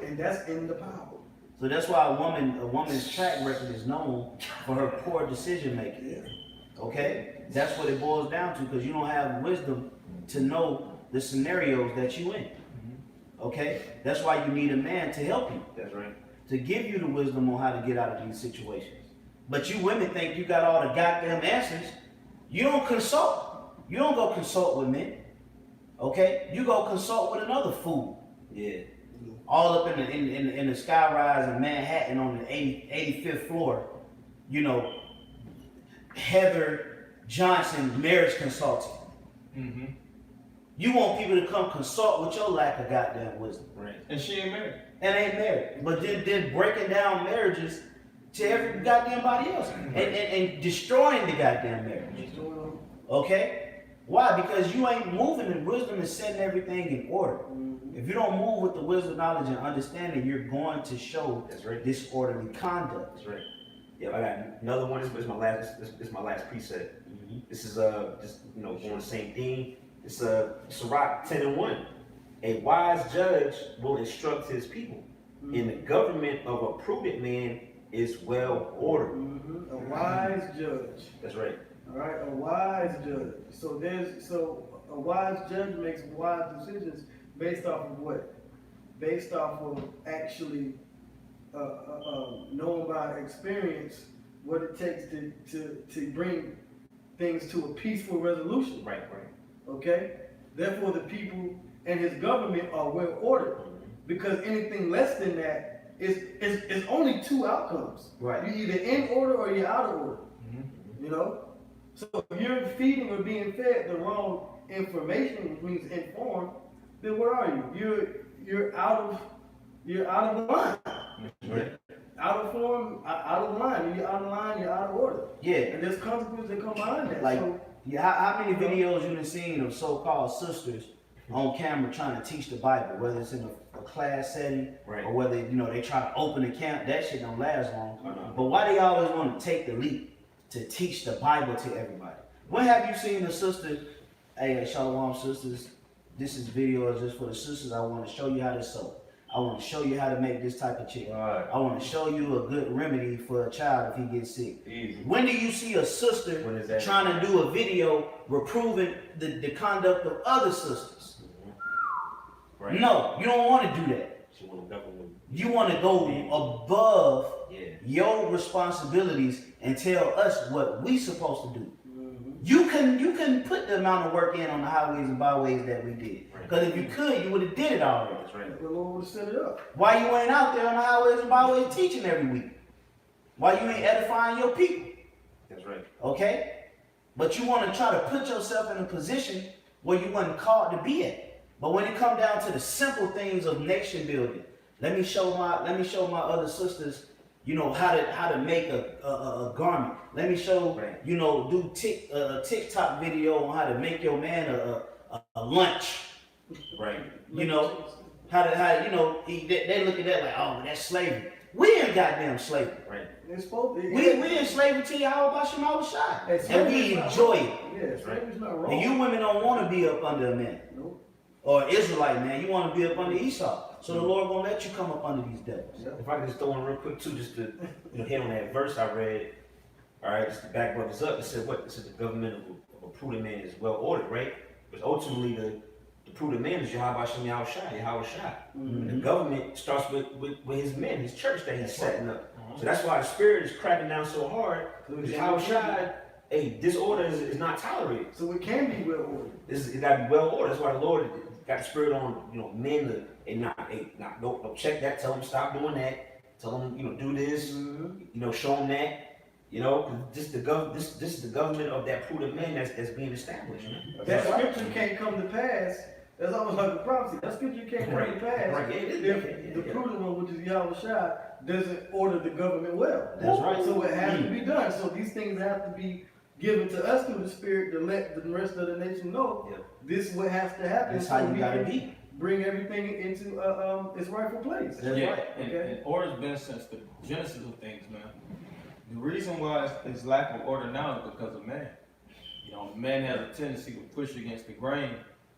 And that's in the Bible. So that's why a woman's track record is known for her poor decision making. Okay, that's what it boils down to, because you don't have wisdom to know the scenarios that you in. Okay, that's why you need a man to help you. That's right. To give you the wisdom on how to get out of these situations. But you women think you got all the goddamn answers. You don't consult. You don't go consult with men. Okay? You go consult with another fool. Yeah. All up in the sky rise in Manhattan on the 85th floor. Heather Johnson, marriage consultant. You want people to come consult with your lack of goddamn wisdom. Right. And she ain't married. And ain't married. But then breaking down marriages to every goddamn body else. And destroying the goddamn marriage. Okay? Why? Because you ain't moving in wisdom and setting everything in order. If you don't move with the wisdom, knowledge, and understanding, you're going to show disorderly conduct. That's right. Yeah, I got another one. This is my last precept. This is just going the same theme. It's Sirach 10:1. A wise judge will instruct his people, and the government of a prudent man is well ordered. A wise judge. That's right. All right, a wise judge. So a wise judge makes wise decisions based off of what? Based off of actually knowing by experience what it takes to bring things to a peaceful resolution. Right. Okay? Therefore, the people and his government are well ordered. Because anything less than that is only two outcomes. Right. You're either in order or you're out of order. So if you're feeding or being fed the wrong information, which means informed, then where are you? You're out of line. Right. Out of form, out of line. You're out of line, you're out of order. Yeah. And there's consequences that come behind that. Like, So, how many videos you done seen of so-called sisters on camera trying to teach the Bible, whether it's in a class setting, or whether they try to open a camp? That shit don't last long. But why they always want to take the leap to teach the Bible to everybody? When have you seen a sister, hey, Shalom sisters, this is video just for the sisters. I want to show you how to sew. I want to show you how to make this type of chicken. Right. I want to show you a good remedy for a child if he gets sick. Easy. When do you see a sister trying to do a video reproving the conduct of other sisters? Right. No, you don't want to do that. You want to go above your responsibilities and tell us what we supposed to do. You can put the amount of work in on the highways and byways that we did. Because if you could, you would have did it already. That's right. the Lord would have set it up. Why you ain't out there on the highways and byways teaching every week? Why you ain't edifying your people? That's right. Okay? But you want to try to put yourself in a position where you wasn't called to be at. But when it come down to the simple things of nation building, let me show my other sisters, how to make a garment. Let me show, do a TikTok video on how to make your man a lunch. Right. They look at that like, oh, that's slavery. We in goddamn slavery. Right. It's supposed to, We in slavery to YAHAWASHI. And we enjoy it. Yeah, slavery's not wrong. And you women don't want to be up under a man. Nope. Or Israelite man. You want to be up under Esau. So the Lord gonna let you come up under these devils. If I could just throw in real quick too, just to hit on that verse I read. All right, just to back brothers up. It said what? It said the government of a prudent man is well ordered, right? Because ultimately the prudent man is YAHAWASHI. And the government starts with his men, his church that he's setting up. So that's why the spirit is cracking down so hard. Because YAHAWASHI, hey, disorder is not tolerated. So it can be well ordered. It got to be well ordered. That's why the Lord, got the spirit on, men to, don't check that, tell them stop doing that, tell them, do this, show them that, 'cause this is the government of that prudent man that's being established, man. That scripture can't come to pass. That's almost like a prophecy. That scripture can't come to pass Right, yeah, if the prudent one, which is YAHAWASHI, doesn't order the government well. That's right. So it has to be done. So these things have to be given to us through the Spirit to let the rest of the nation know this is what has to happen. That's how so you we gotta can be. bring everything into its rightful place. That's Yeah, right. and order's been since the genesis of things, man. The reason why it's lack of order now is because of man. Man has a tendency to push against the grain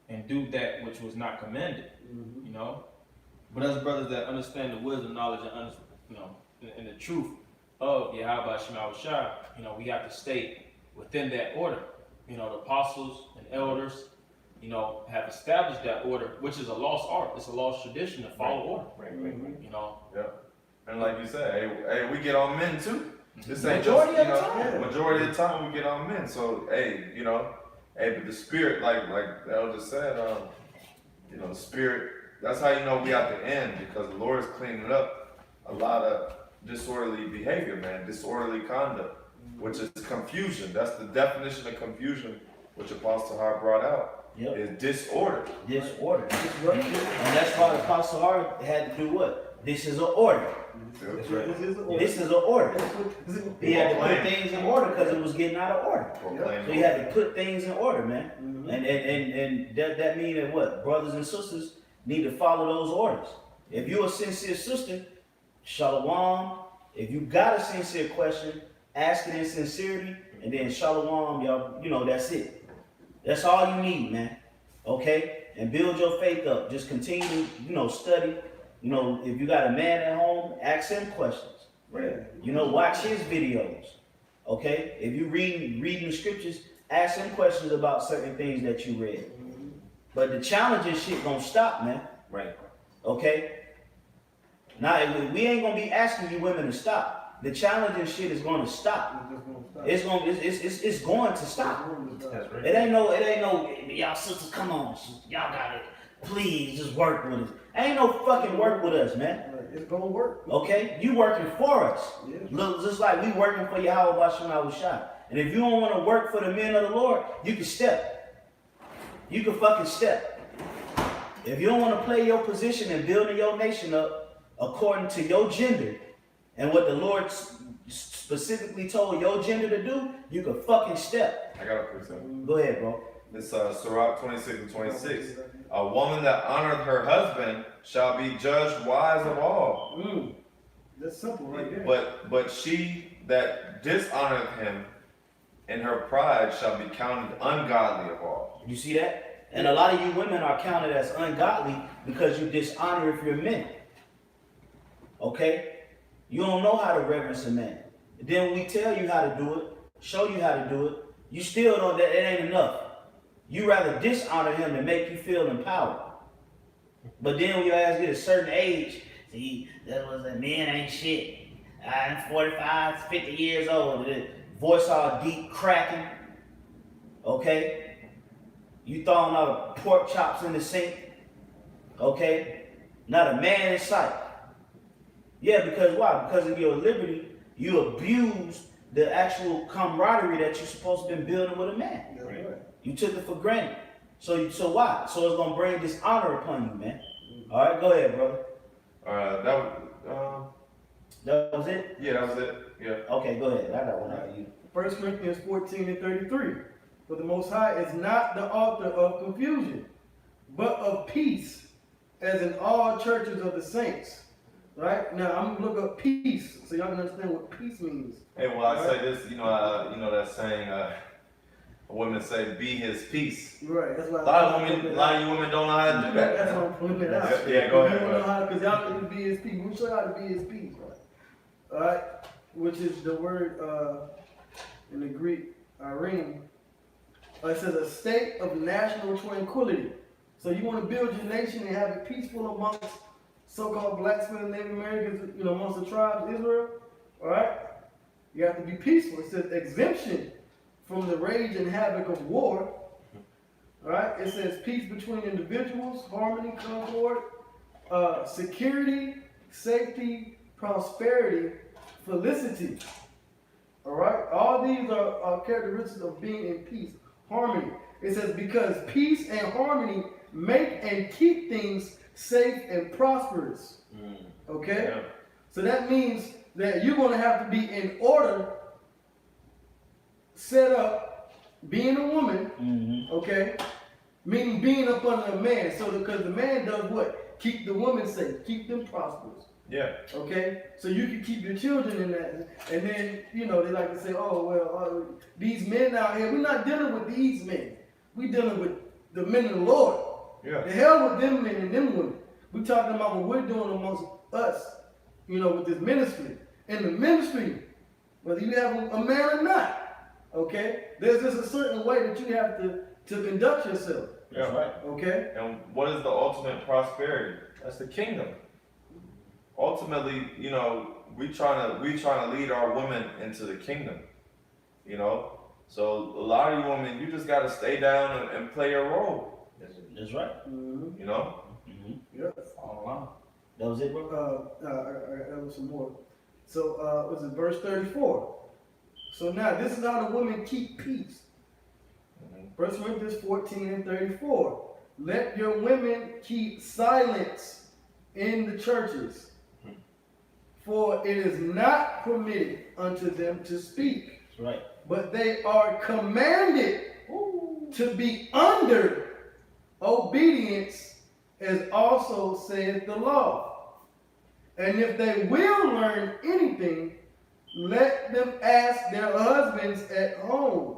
and do that which was not commanded. But as brothers that understand the wisdom, knowledge, and the truth of YAHAWASHI, we have to stay within that order. The apostles and elders, have established that order, which is a lost art. It's a lost tradition to follow order. Right. Yeah. And like you said, hey, we get on men too. This ain't Majority just, of the time. Majority of the time we get on men. So, but the spirit, like the elder said, the spirit, that's how you know we at the end, because the Lord is cleaning up a lot of disorderly behavior, man, disorderly conduct, which is confusion. That's the definition of confusion, which Apostle Hart brought out. Yep. Is disorder. Disorder. And that's why the Apostle Hart had to do what? This is an order. That's right. This is an order. He had to put things in order because it was getting out of order. So he had to put things in order, man. And that means that what? Brothers and sisters need to follow those orders. If you're a sincere sister, shalom. If you got a sincere question, ask it in sincerity, and then shalom, y'all, that's it. That's all you need, man. Okay? And build your faith up. Just continue to, study. If you got a man at home, ask him questions. Right. Watch his videos. Okay? If you reading the scriptures, ask him questions about certain things that you read. But the challenging shit gonna stop, man. Right. Okay? Now, we ain't gonna be asking you women to stop. The challenging shit is gonna stop. It's going to stop. That's right. It ain't no, y'all sisters, come on, y'all gotta, please just work with us. Ain't no fucking work with us, man. It's gonna work. Okay? You working for us. Yeah. Look, just like we working for YAHAWASHI. And if you don't want to work for the men of the Lord, you can step. You can fucking step. If you don't want to play your position in building your nation up according to your gender and what the Lord specifically told your gender to do, you can fucking step. I got a precept. Go ahead, bro. It's Sirach 26 and 26. A woman that honoreth her husband shall be judged wise of all. That's simple right there. But she that dishonoreth him in her pride shall be counted ungodly of all. You see that? And a lot of you women are counted as ungodly because you dishonor if you're men. Okay? You don't know how to reverence a man. Then we tell you how to do it, show you how to do it. You still don't, that it ain't enough. You rather dishonor him to make you feel empowered. But then when your ass get a certain age, see, that was a man ain't shit. I'm 45, 50 years old. The voice all deep cracking. Okay? You throwing all the pork chops in the sink. Okay? Not a man in sight. Yeah, because why? Because of your liberty, you abused the actual camaraderie that you're supposed to be building with a man. Right. You took it for granted. So why? So it's gonna bring dishonor upon you, man. All right, go ahead, brother. That was it. Yeah, that was it. Yeah. Okay, go ahead. I got one out of you. 1 Corinthians 14 and 33. For the Most High is not the author of confusion, but of peace, as in all churches of the saints. Right? Now, I'm going to look up peace, so y'all can understand what peace means. Hey, well, I say this, that saying, women say, be his peace. Right, that's why A lot of you women don't know how to do that. That's why I'm putting it out. Yeah, go ahead. You don't know how, because y'all can be his peace. We'll show you how to be his peace, right? All right, which is the word in the Greek, irene. It says a state of national tranquility. So you want to build your nation and have it peaceful amongst so-called blacks and Native Americans, amongst the tribes of Israel. All right, you have to be peaceful. It says exemption from the rage and havoc of war. right? It says peace between individuals, harmony, concord, security, safety, prosperity, felicity. All right? All these are characteristics of being in peace, harmony. It says because peace and harmony make and keep things safe and prosperous. Okay? Yeah. So that means that you're going to have to be in order, set up, being a woman, okay? Meaning being up under a man. So because the man does what? Keep the woman safe, keep them prosperous. Yeah. Okay? So you can keep your children in that. And then, you know, they like to say, oh, well, these men out here, we're not dealing with these men. We're dealing with the men of the Lord. Yeah. The hell with them men and them women. We're talking about what we're doing amongst us, you know, with this ministry. In the ministry, whether you have a man or not, okay? There's just a certain way that you have to conduct yourself, Yeah. Right. okay? And what is the ultimate prosperity? That's the kingdom. Ultimately, you know, we trying to lead our women into the kingdom. You know, so a lot of you women, you just got to stay down and play your role. That's right. Mm-hmm. You know. Yeah. Follow along. That was it, bro. That was some more. So, was it verse 34? So now, this is how the women keep peace. 1 Corinthians 14 and 34. Let your women keep silence in the churches, for it is not permitted unto them to speak, That's right. but they are commanded to be under obedience, as also saith the law. And if they will learn anything, let them ask their husbands at home,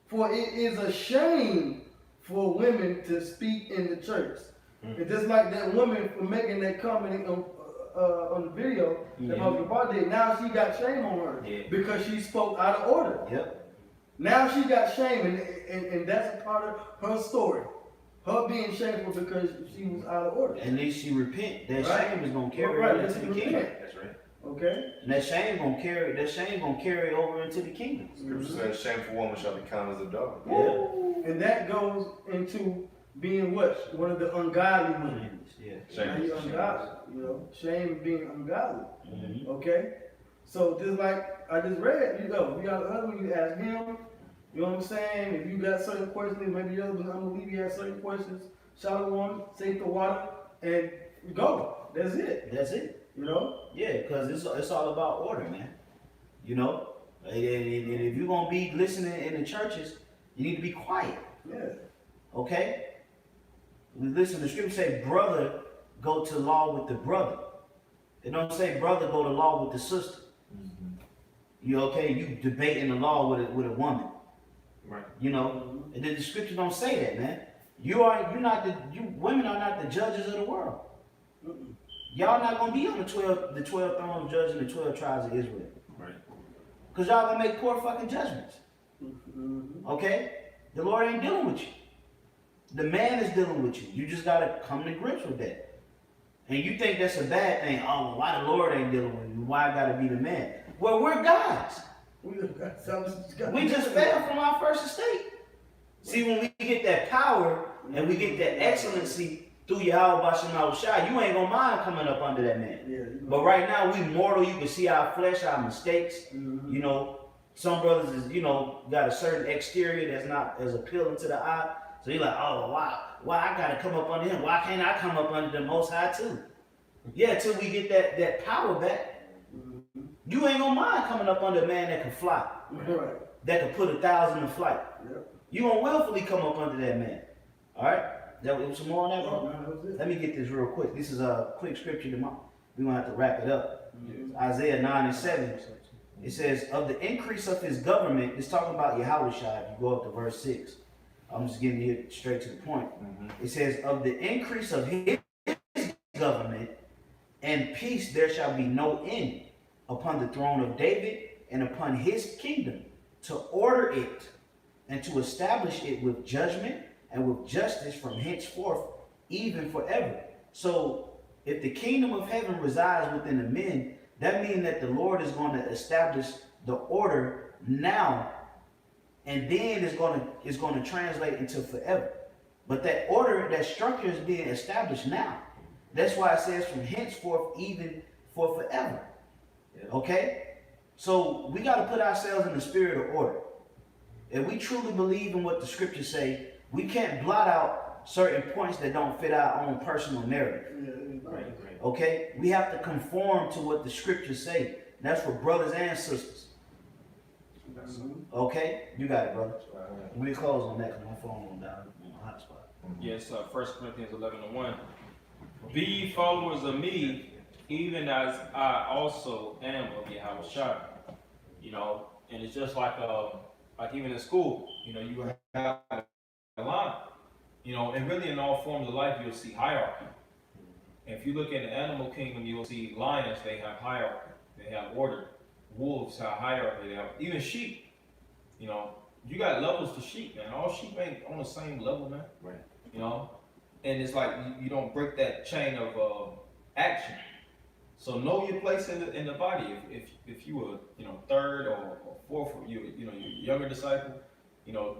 for it is a shame for women to speak in the church. It's just like that woman for making that comment on the video that Pastor Bar did. Now she got shame on her because she spoke out of order. Yep. Now she got shame, and that's a part of her story. Her being shameful because she was out of order. At least she repent. That Right. shame is gonna carry Right, over let's into the repent. kingdom. That's right. Okay? And that shame gonna carry over into the kingdom. Scripture says, "Shameful woman shall be counted as a dog." Yeah. And that goes into being what? One of the ungodly women. Yeah. Now you ungodly, you know, shame being ungodly. Mhm. Okay? So just like I just read, you know, if you got a husband, you ask him, you know what I'm saying? If you got certain questions, maybe your husband, I'm gonna leave you have certain questions, shower one, take the water, and go. That's it. That's it. You know? Yeah, because it's all about order, man. You know? And if you're gonna be listening in the churches, you need to be quiet. Yeah. Okay? We listen, the scripture say, brother, go to law with the brother. It don't say brother go to law with the sister. You okay? You debating the law with a woman. Right. You know? And the scripture don't say that, man. You women are not the judges of the world. Y'all not gonna be on the 12 thrones judging the 12 tribes of Israel. Right. Because y'all gonna make poor fucking judgments. Okay? The Lord ain't dealing with you. The man is dealing with you. You just gotta come to grips with that. And you think that's a bad thing. Oh, well, why the Lord ain't dealing with you? Why I gotta be the man? Well, we're gods. We just fell from our first estate. See, when we get that power and we get that excellency through YAHAWASHI, you ain't gonna mind coming up under that man. Yeah, But right now, we mortal. You can see our flesh, our mistakes. Mm-hmm. You know, some brothers is, got a certain exterior that's not as appealing to the eye. So you're like, oh, why I gotta come up under him? Why can't I come up under the Most High too? Yeah, till we get that power back. You ain't gonna mind coming up under a man that can fly, Right. that can put 1,000 in flight. Yep. You gonna willfully come up under that man. All right? That was some more on that, bro? That was it. Let me get this real quick. This is a quick scripture. We're gonna have to wrap it up. Isaiah 9 and 7. It says, of the increase of his government, it's talking about YAHAWASHI. If you go up to verse 6, I'm just getting you straight to the point. It says, of the increase of his government and peace there shall be no end upon the throne of David and upon his kingdom, to order it and to establish it with judgment and with justice from henceforth, even forever. So if the kingdom of heaven resides within the men, that means that the Lord is going to establish the order now, and then it's going to translate into forever. But that order, that structure is being established now. That's why it says from henceforth, even for forever. Yeah. Okay? So we got to put ourselves in the spirit of order. If we truly believe in what the scriptures say, we can't blot out certain points that don't fit our own personal narrative. Right. Okay? We have to conform to what the scriptures say. And that's for brothers and sisters. Okay? You got it, brother. We'll close on that because my phone went down on my hotspot. Yes, 1 Corinthians 11:1. Be ye followers of me, even as I also am of YAHAWASHI. You know, and it's just like even in school, you know, you have a line. You know, and really in all forms of life, you'll see hierarchy. And if you look in the animal kingdom, you'll see lions, they have hierarchy, they have order. Wolves have hierarchy, they have even sheep. You know, you got levels to sheep, man. All sheep ain't on the same level, man. Right. You know, and it's like you don't break that chain of action. So know your place in the body. If you were, you know, third or fourth, or you're younger disciple, you know,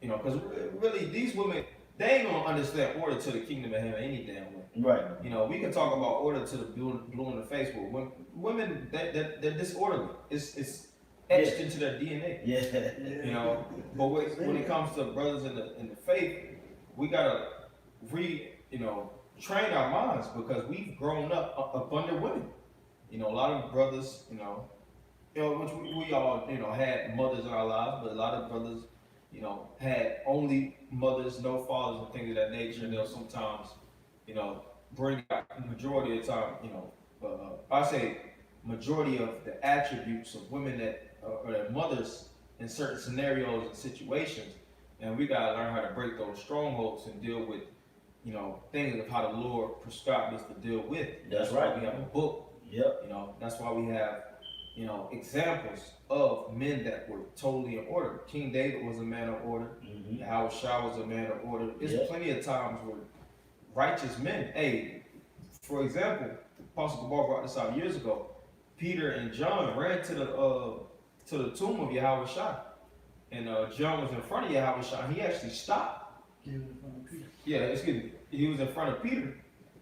because really these women, they ain't gonna understand order to the kingdom of heaven any damn way. Right. You know, we can talk about order to the blue in the face, but when women they're disorderly. It's etched into their DNA. Yeah. You know, but when it comes to brothers in the faith, we gotta train our minds because we've grown up under women. You know, a lot of brothers, which we all, had mothers in our lives, but a lot of brothers, had only mothers, no fathers, and things of that nature. And they'll sometimes, bring out the majority of the time, I say majority of the attributes of women that are their mothers in certain scenarios and situations. And we gotta learn how to break those strongholds and deal with, things of how the Lord prescribed us to deal with. That's why right. we have a book. Yep. That's why we have, examples of men that were totally in order. King David was a man of order. Mm-hmm. Yahushua was a man of order. There's Yep. plenty of times where righteous men, for example, Apostle Gabar brought this out years ago. Peter and John ran to the tomb of Yahushua, and John was in front of Yahushua, and he actually stopped. Yeah, excuse me. He was in front of Peter,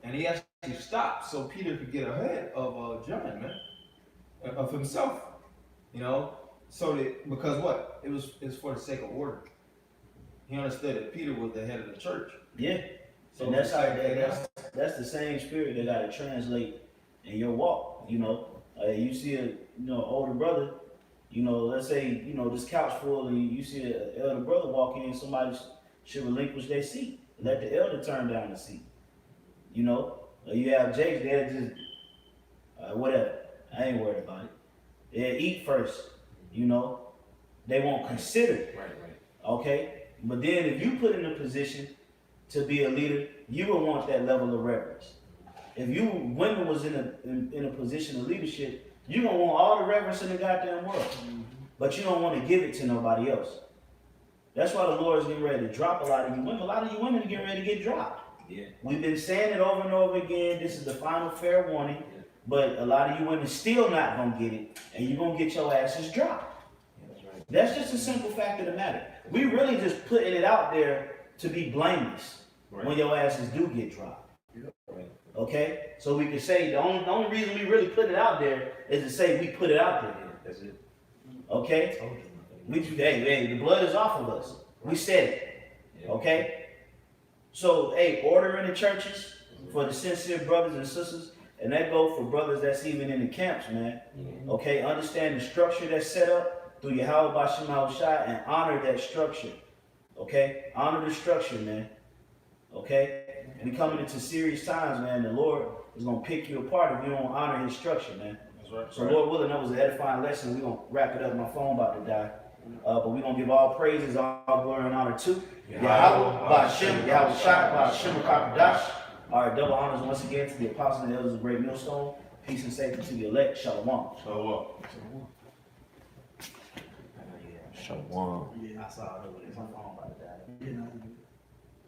and he actually stopped so Peter could get ahead of John, man, of himself. So that because what it was for the sake of order. He understood that Peter was the head of the church. Yeah. So And that's that's the same spirit that gotta translate in your walk. You see a older brother. Let's say this couch full, and you see an elder brother walk in. Somebody should relinquish their seat. Let the elder turn down the seat. You have Jakes there just whatever. I ain't worried about it. They'll eat first. They won't consider it. Right. Okay. But then if you put in a position to be a leader, you will want that level of reverence. If women was in a position of leadership, you're gonna want all the reverence in the goddamn world. But you don't want to give it to nobody else. That's why the Lord is getting ready to drop a lot of you women. A lot of you women are getting ready to get dropped. Yeah. We've been saying it over and over again. This is the final fair warning. Yeah. But a lot of you women still not gonna get it, and you're gonna get your asses dropped. Yeah, that's right. That's just a simple fact of the matter. We really just putting it out there to be blameless when your asses do get dropped. Right. Okay? So we can say the only reason we really put it out there is to say we put it out there. Yeah, that's it. Okay? Told you. Hey, the blood is off of us. We said it. Yeah. Okay? So, order in the churches for the sincere brothers and sisters, and that go for brothers that's even in the camps, man. Mhm. Okay? Understand the structure that's set up through YAHAWASHI and honor that structure. Okay? Honor the structure, man. Okay? We coming into serious times, man. The Lord is going to pick you apart if you don't honor his structure, man. That's right. So Lord willing, that was an edifying lesson. We're going to wrap it up. My phone about to die. But we're going to give all praises, all glory and honor to Yahawah, BAHASHAM, YAHAWASHI, BAHASHAM, Kakadash. All right, double honors once again to the apostles and elders of Great Millstone. Peace and safety to the elect. Shalom. Shalom. Shalom. I saw it over there. My phone about to die.